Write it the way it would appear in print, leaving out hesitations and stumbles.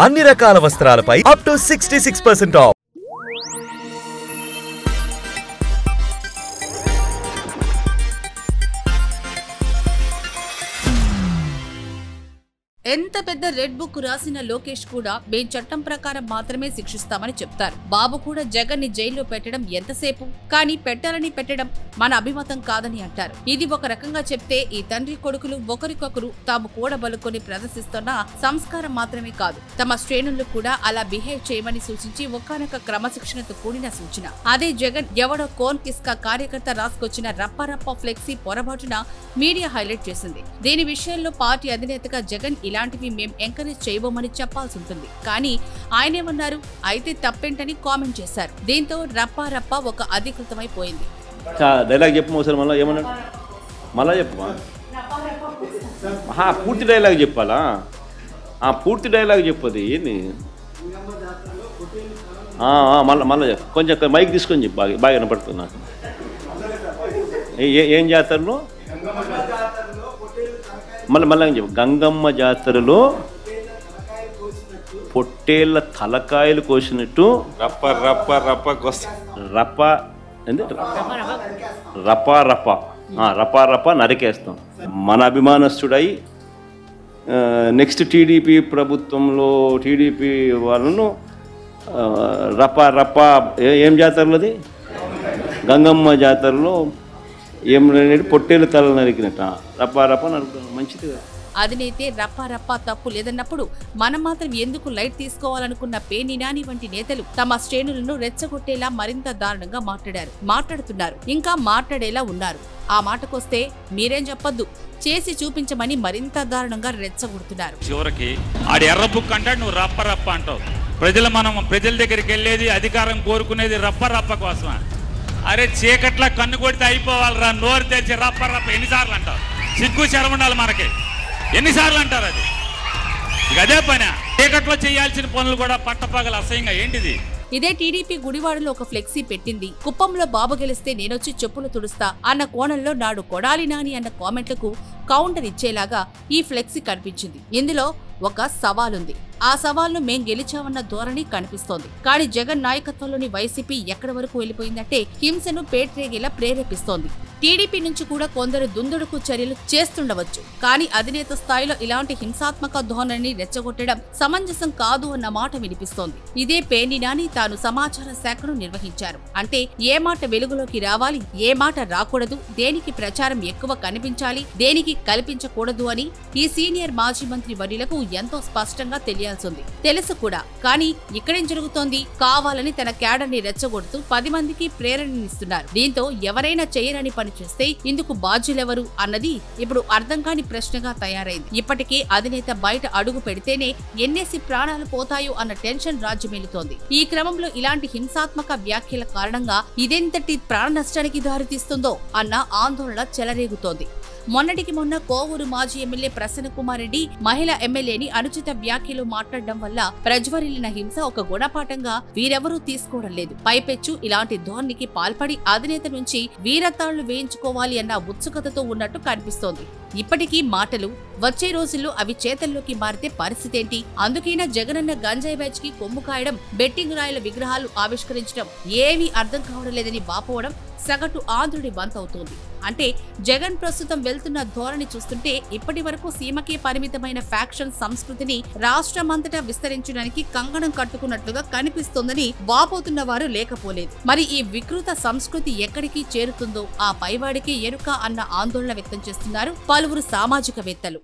అన్ని రకాల వస్త్రాలపై up to 66% of. ఎంత పెద్ద రెడ్ బుక్ రాసిన లోకేష్ కూడా మేం చట్టం ప్రకారం మాత్రమే శిక్షిస్తామని చెప్తారు. బాబు కూడా జగన్ ని జైల్లో పెట్టడం ఎంతసేపు, కానీ పెట్టాలని పెట్టడం మన అభిమతం కాదని అంటారు. ఇది ఒక రకంగా చెప్తే ఈ తండ్రి కొడుకులు ఒకరికొకరు తాము కూడబలుకొని ప్రదర్శిస్తున్న సంస్కారం మాత్రమే కాదు, తమ శ్రేణులు కూడా అలా బిహేవ్ చేయమని సూచించి ఒకానొక క్రమశిక్షణతో కూడిన సూచన. అదే జగన్ ఎవడో కోన్ కిస్కా కార్యకర్త రాసుకొచ్చిన రప్పారప్ప ఫ్లెక్సీ పొరపాటున మీడియా హైలైట్ చేసింది. దీని విషయంలో పార్టీ అధినేతగా జగన్ ఇలాంటివి మేం ఎంకరేజ్ చేయబోమని చెప్పాల్సి ఉంటుంది. కానీ ఆయనేమన్నారు, అయితే తప్పేంటని కామెంట్ చేశారు. దీంతో రప్పారప్ప ఒక అధికృతమైపోయింది. డైలాగ్ చెప్పు ఒకసారి, మళ్ళీ ఏమన్నాడు, మళ్ళా చెప్పు, పూర్తి డైలాగ్ చెప్పాలా? పూర్తి డైలాగ్ చెప్పదు ఏంది, మళ్ళీ చెప్పు, కొంచెం మైక్ తీసుకొని చెప్పు, బాగా వినపడుతుంది నాకు. ఏం జాతరలో మళ్ళీ చెప్పు, గంగమ్మ జాతరలో పొట్టేళ్ళ తలకాయలు కోసినట్టు రప్ప రప్ప రప్ప రప్ప రప్ప రప్ప రప్ప రప్ప నరికేస్తాం. మన అభిమానస్తుడై నెక్స్ట్ టీడీపీ ప్రభుత్వంలో టీడీపీ వాళ్ళను రప్ప రప్ప ఏం జాతరలోది, గంగమ్మ జాతరలో ఏం పొట్టేలు తల నరికినట్ట రప్ప రప్ప నరుకుతాం, మంచిది కదా. అధినేతే రప్పారప్ప తప్పు లేదన్నప్పుడు మనం మాత్రం ఎందుకు లైట్ తీసుకోవాలనుకున్న పేర్ని నాని వంటి నేతలు తమ శ్రేణులను రెచ్చగొట్టేలా మరింత దారుణంగా మాట్లాడుతున్నారు, ఇంకా మాట్లాడేలా ఉన్నారు. ఆ మాటకొస్తే మీరేం చెప్పొద్దు, చేసి చూపించమని మరింత దారుణంగా రెచ్చగొడుతున్నారు. చివరికి ఆడి ఎర్ర బుక్ అంటాడు, నువ్వు రప్ప రప్ప అంటావు. ప్రజల దగ్గరికి వెళ్ళేది, అధికారం కోరుకునేది రప్ప రప్ప కోసమా? అరే చీకట్లా కన్ను కొడితే అయిపోవాలరా, నోరు తెరిచి రప్ప రప్ప ఎన్నిసార్లు అంటావు? సిగ్గు శరం ఉండాలి మనకి, ఎన్నిసార్లు అంటారు? అది ఇక అదే పని, చీకట్లో చేయాల్సిన పనులు కూడా పట్టపగల అసహ్యంగా ఏంటిది? ఇదే టీడీపీ గుడివాడలో ఒక ఫ్లెక్సీ పెట్టింది. కుప్పంలో బాబు గెలిస్తే నేనొచ్చి చెప్పులు తుడుస్తా అన్న కోణంలో నాడు కొడాలి నాని అన్న కామెంట్లకు కౌంటర్ ఇచ్చేలాగా ఈ ఫ్లెక్సీ కనిపించింది. ఇందులో ఒక సవాలుంది. ఆ సవాల్ను మేం గెలిచామన్న ధోరణి కనిపిస్తోంది. కానీ జగన్ నాయకత్వంలోని వైసీపీ ఎక్కడి వరకు వెళ్లిపోయిందంటే హింసను పేట్రేగేలా ప్రేరేపిస్తోంది. టీడీపీ నుంచి కూడా కొందరు దుందుడుకు చర్యలు చేస్తుండవచ్చు, కానీ అధినేత స్థాయిలో ఇలాంటి హింసాత్మక ధోరణిని రెచ్చగొట్టడం సమంజసం కాదు అన్న మాట వినిపిస్తోంది. ఇదే పేర్ని నాని తాను సమాచార శాఖను నిర్వహించారు. అంటే ఏ మాట వెలుగులోకి రావాలి, ఏ మాట రాకూడదు, దేనికి ప్రచారం ఎక్కువ కనిపించాలి, దేనికి కల్పించకూడదు అని ఈ సీనియర్ మాజీ మంత్రి వర్యులకు ఎంతో స్పష్టంగా తెలియాల్సింది. తెలుసు కూడా. కానీ ఇక్కడేం జరుగుతోంది, కావాలని తన క్యాడర్ ని రెచ్చగొడుతూ 10 మందికి ప్రేరణనిస్తున్నారు. దీంతో ఎవరైనా చేయరని పని చేస్తే ఇందుకు బాధ్యులెవరు అన్నది ఇప్పుడు అర్థం కాని ప్రశ్నగా తయారైంది. ఇప్పటికే అధినేత బయట అడుగు పెడితేనే ఎన్నేసి ప్రాణాలు పోతాయో అన్న టెన్షన్ రాజ్యమేలుతోంది. ఈ క్రమంలో ఇలాంటి హింసాత్మక వ్యాఖ్యల కారణంగా ఇదెంతటి ప్రాణ నష్టానికి దారితీస్తుందో అన్న ఆందోళన చెలరేగుతోంది. మొన్నటికి మొన్న కోవూరు మాజీ ఎమ్మెల్యే ప్రసన్న కుమార్ రెడ్డి మహిళా ఎమ్మెల్యేని అనుచిత వ్యాఖ్యలు మాట్లాడడం వల్ల ప్రజ్వరిల్లిన హింస ఒక గుణపాఠంగా వీరెవరూ తీసుకోవడం లేదు. పైపెచ్చు ఇలాంటి ధోరణికి పాల్పడి అధినేత నుంచి వీరతాళ్లు వేయించుకోవాలి అన్న ఉత్సుకతతో ఉన్నట్టు కనిపిస్తోంది. ఇప్పటికీ మాటలు, వచ్చే రోజుల్లో అవి చేతల్లోకి మారితే పరిస్థితేంటి? అందుకైనా జగనన్న గంజాయి బ్యాచ్ కి కొమ్ము కాయడం, బెట్టింగ్ రాయల విగ్రహాలు ఆవిష్కరించడం ఏవీ అర్థం కావడం లేదని వాపోవడం సగటు ఆంధ్రుడి వంతవుతోంది. అంటే జగన్ ప్రస్తుతం వెళ్తున్న ధోరణి చూస్తుంటే ఇప్పటి వరకు సీమకే పరిమితమైన ఫ్యాక్షన్ సంస్కృతిని రాష్ట్రమంతటా విస్తరించడానికి కంగణం కట్టుకున్నట్లుగా కనిపిస్తోందని వాపోతున్న వారు లేకపోలేదు. మరి ఈ వికృత సంస్కృతి ఎక్కడికి చేరుతుందో ఆ పైవాడికి ఎరుక అన్న ఆందోళన వ్యక్తం చేస్తున్నారు పలువురు సామాజికవేత్తలు.